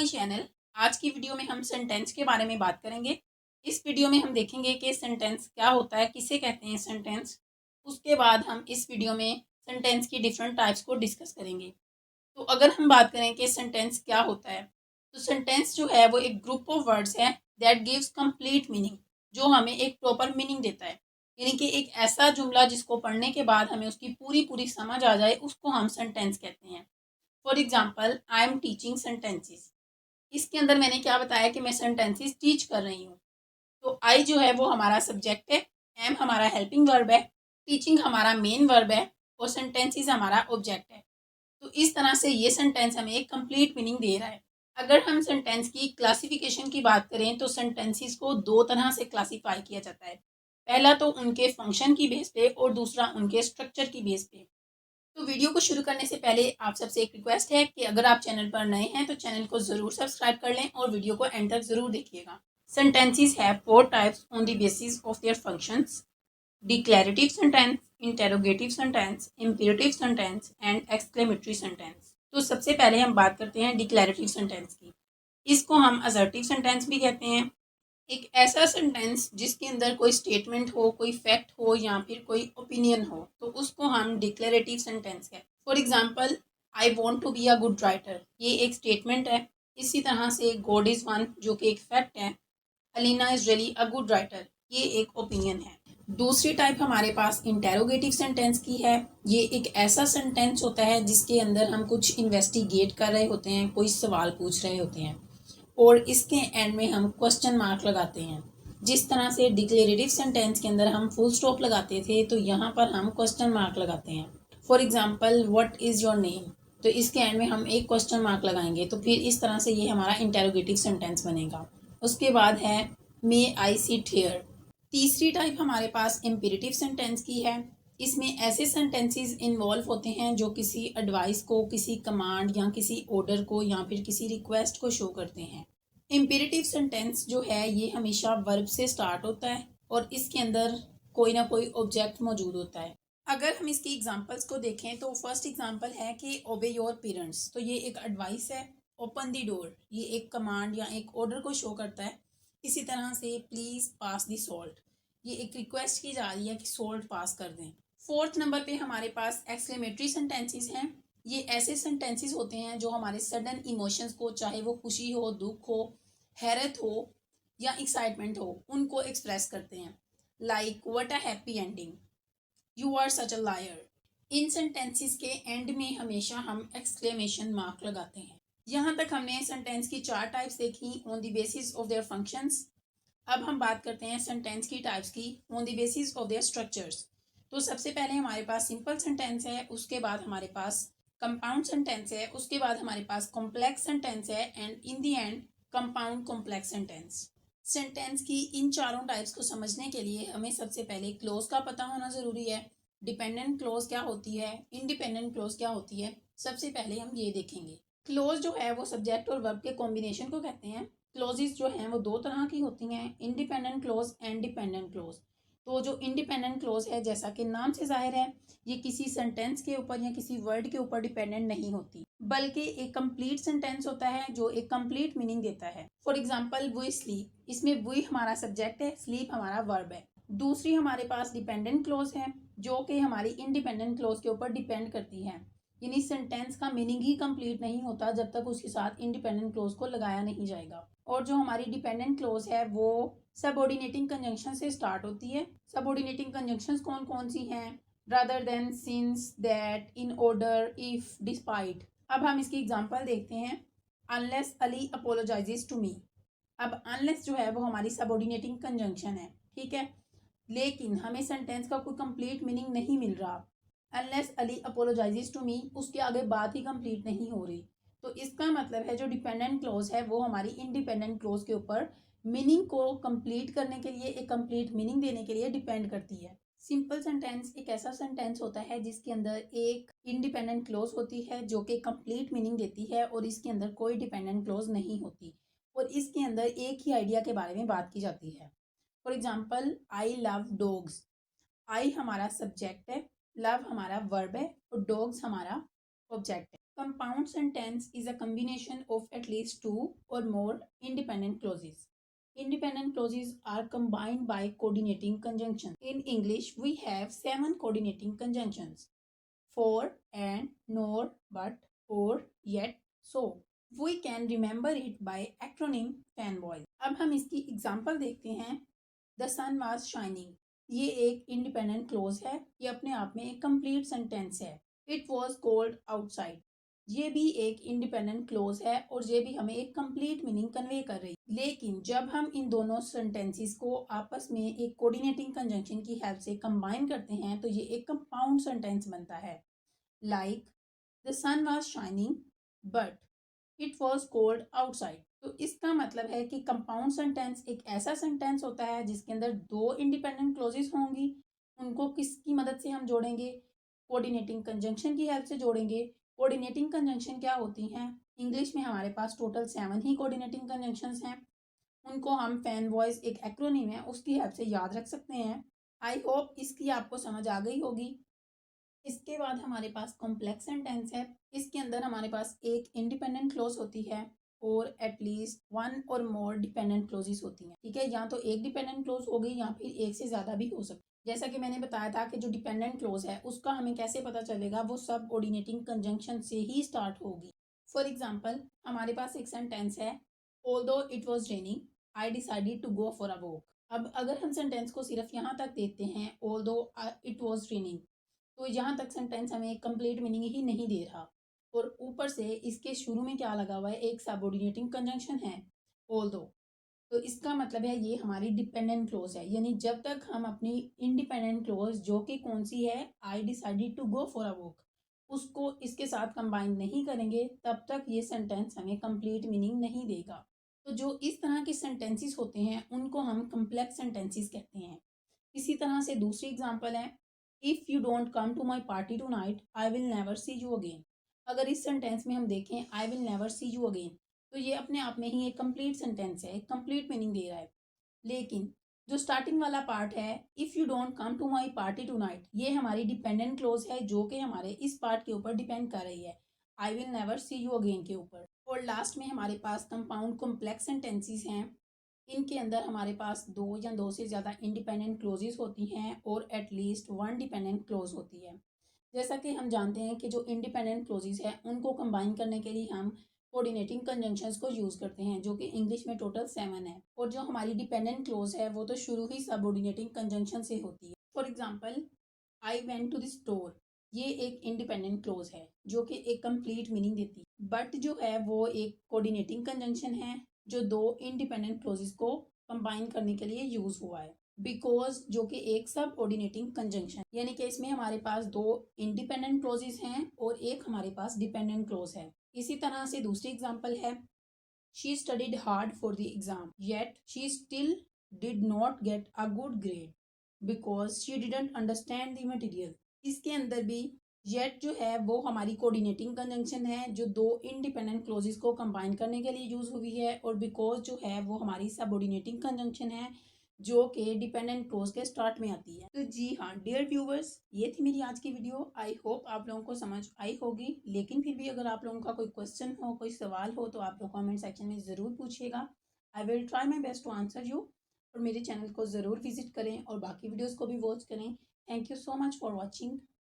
My channel. आज की video में हम सेंटेंस के बारे में बात करेंगे। इस वीडियो में हम देखेंगे कि सेंटेंस क्या होता है, किसे कहते हैं सेंटेंस। उसके बाद हम इस वीडियो में सेंटेंस की डिफरेंट टाइप्स को डिस्कस करेंगे। तो अगर हम बात करें कि सेंटेंस क्या होता है, तो सेंटेंस जो है वो एक ग्रुप ऑफ वर्ड्स है दैट गिव्स कंप्लीट मीनिंग, जो हमें एक प्रॉपर मीनिंग देता है। यानी कि एक ऐसा जुमला जिसको पढ़ने के बाद हमें उसकी पूरी पूरी समझ आ जाए, उसको हम सेंटेंस कहते हैं। For example, I am teaching sentences. इसके अंदर मैंने क्या बताया कि मैं सेंटेंसेस टीच कर रही हूँ। तो आई जो है वो हमारा सब्जेक्ट है, एम हमारा हेल्पिंग वर्ब है, टीचिंग हमारा मेन वर्ब है और सेंटेंसेस हमारा ऑब्जेक्ट है। तो इस तरह से ये सेंटेंस हमें एक कंप्लीट मीनिंग दे रहा है। अगर हम सेंटेंस की क्लासिफिकेशन की बात करें तो सेंटेंसेस को दो तरह से क्लासीफाई किया जाता है। पहला तो उनके फंक्शन की बेस पे और दूसरा उनके स्ट्रक्चर की बेस पे। तो वीडियो को शुरू करने से पहले आप सबसे एक रिक्वेस्ट है कि अगर आप चैनल पर नए हैं तो चैनल को ज़रूर सब्सक्राइब कर लें और वीडियो को एंड तक ज़रूर देखिएगा। Sentences have four types on the basis of their functions: declarative sentence, interrogative sentence, imperative sentence and exclamatory sentence. तो सबसे पहले हम बात करते हैं डिक्लेरेटिव सेंटेंस की। इसको हम असर्टिव सेंटेंस भी कहते हैं। एक ऐसा सेंटेंस जिसके अंदर कोई स्टेटमेंट हो, कोई फैक्ट हो या फिर कोई ओपिनियन हो, तो उसको हम डिक्लेरेटिव सेंटेंस कहते हैं। For example, I want to be a good writer, ये एक स्टेटमेंट है। इसी तरह से गॉड इज़ वन, जो कि एक फैक्ट है। Alina is really a good writer, ये एक ओपिनियन है। दूसरी टाइप हमारे पास इंटेरोगेटिव सेंटेंस की है। ये एक ऐसा सेंटेंस होता है जिसके अंदर हम कुछ इन्वेस्टिगेट कर रहे होते हैं, कोई सवाल पूछ रहे होते हैं और इसके एंड में हम क्वेश्चन मार्क लगाते हैं। जिस तरह से डिक्लेरेटिव सेंटेंस के अंदर हम फुल स्टॉप लगाते थे, तो यहाँ पर हम क्वेश्चन मार्क लगाते हैं। For example, what is your name, तो इसके एंड में हम एक क्वेश्चन मार्क लगाएंगे। तो फिर इस तरह से ये हमारा इंटेरोगेटिव सेंटेंस बनेगा। उसके बाद है मे आई सिट हियर। तीसरी टाइप हमारे पास इम्पेरेटिव सेंटेंस की है। इसमें ऐसे सेंटेंसेस इन्वॉल्व होते हैं जो किसी एडवाइस को, किसी कमांड या किसी ऑर्डर को या फिर किसी रिक्वेस्ट को शो करते हैं। इम्पेरेटिव सेंटेंस जो है ये हमेशा वर्ब से स्टार्ट होता है और इसके अंदर कोई ना कोई ऑब्जेक्ट मौजूद होता है। अगर हम इसकी एग्जांपल्स को देखें तो फर्स्ट एग्जांपल है कि ओबे योर पेरेंट्स, तो ये एक एडवाइस है। ओपन द डोर, ये एक कमांड या एक ऑर्डर को शो करता है। इसी तरह से प्लीज़ पास द सॉल्ट, ये एक रिक्वेस्ट की जा रही है कि सॉल्ट पास कर दें। फोर्थ नंबर पे हमारे पास एक्सक्लेमेटरी सेंटेंसेस हैं। ये ऐसे सेंटेंसेस होते हैं जो हमारे सडन इमोशंस को, चाहे वो खुशी हो, दुख हो, हैरत हो या एक्साइटमेंट हो, उनको एक्सप्रेस करते हैं। Like what a happy ending, you are such a liar. इन सेंटेंसेस के एंड में हमेशा हम एक्सक्लेमेशन मार्क लगाते हैं। यहाँ तक हमने सेंटेंस की चार टाइप्स देखी on the basis of their functions. अब हम बात करते हैं सेंटेंस की टाइप्स की on the basis of their structures. तो सबसे पहले हमारे पास सिंपल सेंटेंस है, उसके बाद हमारे पास कंपाउंड सेंटेंस है, उसके बाद हमारे पास कॉम्प्लेक्स सेंटेंस है and in the end compound complex sentence. Sentence की इन चारों टाइप्स को समझने के लिए हमें सबसे पहले क्लोज का पता होना ज़रूरी है। डिपेंडेंट क्लोज क्या होती है, इंडिपेंडेंट क्लोज क्या होती है, सबसे पहले हम ये देखेंगे। क्लोज जो है वो सब्जेक्ट और वर्ब के कॉम्बिनेशन को कहते हैं। क्लोजेस जो हैं वो दो तरह की होती हैं, independent clause and dependent clause. तो जो इंडिपेंडेंट क्लोज है, जैसा कि नाम से जाहिर है, ये किसी सेंटेंस के ऊपर या किसी वर्ड के ऊपर डिपेंडेंट नहीं होती, बल्कि एक कंप्लीट सेंटेंस होता है जो एक कंप्लीट मीनिंग देता है। फॉर एग्जाम्पल, वी स्लीप, इसमें वी हमारा सब्जेक्ट है, स्लीप हमारा वर्ब है। दूसरी हमारे पास डिपेंडेंट क्लोज है जो कि हमारी इंडिपेंडेंट क्लोज के ऊपर डिपेंड करती है। यानी सेंटेंस का मीनिंग ही कंप्लीट नहीं होता जब तक उसके साथ इंडिपेंडेंट क्लोज को लगाया नहीं जाएगा। और जो हमारी डिपेंडेंट क्लोज है वो सबऑर्डिनेटिंग कंजंक्शन से स्टार्ट होती है। सबऑर्डिनेटिंग कंजंक्शंस कौन कौन सी हैं? Rather than, since, that, in order, if, despite. अब हम इसकी एग्जांपल देखते हैं। Unless Ali apologizes to me. अब अनलेस जो है वो हमारी सबऑर्डिनेटिंग कंजंक्शन है, ठीक है, लेकिन हमें सेंटेंस का कोई कंप्लीट मीनिंग नहीं मिल रहा। अनलेस अली अपोलोजाइजेस टू मी, उसके आगे बात ही कंप्लीट नहीं हो रही। तो इसका मतलब है जो डिपेंडेंट क्लोज है वो हमारी इंडिपेंडेंट क्लोज के ऊपर मीनिंग को कंप्लीट करने के लिए, एक कंप्लीट मीनिंग देने के लिए डिपेंड करती है। सिंपल सेंटेंस एक ऐसा सेंटेंस होता है जिसके अंदर एक इंडिपेंडेंट क्लोज होती है जो कि कंप्लीट मीनिंग देती है और इसके अंदर कोई डिपेंडेंट क्लोज नहीं होती और इसके अंदर एक ही आइडिया के बारे में बात की जाती है। For example, I love dogs. I हमारा सब्जेक्ट है, लव हमारा वर्ब है और डॉग्स हमारा ऑब्जेक्ट है। Compound sentence is a combination of at least two or more independent clauses. Independent clauses are combined by coordinating conjunctions. In English, we have 7 coordinating conjunctions: for, and, nor, but, or, yet, so. We can remember it by acronym FANVOICE. अब हम इसकी example देखते हैं. The sun was shining, ये एक independent clause है. ये अपने आप में एक कंप्लीट सेंटेंस है. इट वॉज कोल्ड आउटसाइड, ये भी एक इंडिपेंडेंट क्लोज है और ये भी हमें एक कंप्लीट मीनिंग कन्वे कर रही है. लेकिन जब हम इन दोनों सेंटेंसेस को आपस में एक कोऑर्डिनेटिंग कंजंक्शन की हेल्प से कंबाइन करते हैं तो ये एक कंपाउंड सेंटेंस बनता है. Like the sun was shining but it was cold outside. तो इसका मतलब है कि कंपाउंड सेंटेंस एक ऐसा सेंटेंस होता है जिसके अंदर दो इंडिपेंडेंट क्लोजेस होंगी. उनको किसकी मदद से हम जोड़ेंगे? कोऑर्डिनेटिंग कंजंक्शन की हेल्प से जोड़ेंगे. कोऑर्डिनेटिंग कंजंक्शन क्या होती हैं? इंग्लिश में हमारे पास टोटल 7 ही कोऑर्डिनेटिंग कंजंक्शंस हैं. उनको हम FANVOICE एक एक्रोनिम है उसकी हेल्प से याद रख सकते हैं. आई होप इसकी आपको समझ आ गई होगी. इसके बाद हमारे पास कॉम्प्लेक्स सेंटेंस है. इसके अंदर हमारे पास एक इंडिपेंडेंट क्लोज होती है और एटलीस्ट 1 और मोर डिपेंडेंट क्लोजेस होती हैं. ठीक है, या तो एक डिपेंडेंट क्लोज होगी या फिर एक से ज़्यादा भी हो सकती है. जैसा कि मैंने बताया था कि जो डिपेंडेंट क्लोज है उसका हमें कैसे पता चलेगा, वो सब ऑर्डिनेटिंग कंजंक्शन से ही स्टार्ट होगी. फॉर एग्जाम्पल, हमारे पास एक सेंटेंस है, although it was raining I decided to go for a walk. अब अगर हम सेंटेंस को सिर्फ यहाँ तक देखते हैं, ऑल्दो इट वॉज रेनिंग, तो यहाँ तक सेंटेंस हमें एक कंप्लीट मीनिंग ही नहीं दे रहा. और ऊपर से इसके शुरू में क्या लगा हुआ है? एक सबऑर्डिनेटिंग कंजंक्शन है, ऑल्दो. तो इसका मतलब है ये हमारी डिपेंडेंट क्लोज है. यानी जब तक हम अपनी इंडिपेंडेंट क्लोज, जो कि कौन सी है, I decided to go for a walk, उसको इसके साथ कंबाइन नहीं करेंगे तब तक ये सेंटेंस हमें कंप्लीट मीनिंग नहीं देगा. तो जो इस तरह के सेंटेंसेस होते हैं उनको हम कम्प्लेक्स सेंटेंसेस कहते हैं. इसी तरह से दूसरी एग्जांपल है, if you don't come to my party tonight I will never see you again. अगर इस सेंटेंस में हम देखें I will never see you again, तो ये अपने आप में ही एक कंप्लीट सेंटेंस है, एक कंप्लीट मीनिंग दे रहा है. लेकिन जो स्टार्टिंग वाला पार्ट है, if you don't come to my party tonight, ये हमारी डिपेंडेंट क्लोज है जो कि हमारे इस पार्ट के ऊपर डिपेंड कर रही है, आई will never see you again के ऊपर. और लास्ट में हमारे पास कंपाउंड कॉम्प्लेक्स सेंटेंसेस हैं. इनके अंदर हमारे पास दो या दो से ज़्यादा इंडिपेंडेंट क्लोजेस होती हैं और एटलीस्ट 1 डिपेंडेंट क्लोज होती है. जैसा कि हम जानते हैं कि जो इंडिपेंडेंट क्लोजेस हैं उनको कंबाइन करने के लिए हम कोऑर्डिनेटिंग कंजंक्शंस को यूज़ करते हैं, जो कि इंग्लिश में टोटल 7 है. और जो हमारी डिपेंडेंट क्लोज है वो तो शुरू ही सबऑर्डिनेटिंग कंजंक्शन से होती है. For example, I went to the store, ये एक इंडिपेंडेंट क्लोज है जो कि एक कंप्लीट मीनिंग देती है. बट जो है वो एक कोऑर्डिनेटिंग कंजंक्शन है जो दो इंडिपेंडेंट क्लोजेस को कंबाइन करने के लिए यूज हुआ है. बिकॉज जो कि एक सब ऑर्डिनेटिंग कंजंक्शन, यानी कि इसमें हमारे पास दो इंडिपेंडेंट क्लोजेस हैं और एक हमारे पास डिपेंडेंट क्लोज है. इसी तरह से दूसरी एग्जांपल है, she studied hard for the exam yet she still did not get a good grade because she didn't understand the material. इसके अंदर भी येट जो है वो हमारी कोऑर्डिनेटिंग कंजंक्शन है जो दो इंडिपेंडेंट क्लोजेस को कंबाइन करने के लिए यूज हुई है. और बिकॉज जो है वो हमारी सबऑर्डिनेटिंग कंजंक्शन है जो कि डिपेंडेंट क्लोज के स्टार्ट में आती है. तो जी हाँ डियर व्यूवर्स, ये थी मेरी आज की वीडियो. आई होप आप लोगों को समझ आई होगी. लेकिन फिर भी अगर आप लोगों का कोई क्वेश्चन हो, कोई सवाल हो, तो आप लोग कमेंट सेक्शन में ज़रूर पूछिएगा. I will try my best to answer you. और मेरे चैनल को ज़रूर विजिट करें और बाकी वीडियोज़ को भी वॉच करें. Thank you so much for watching.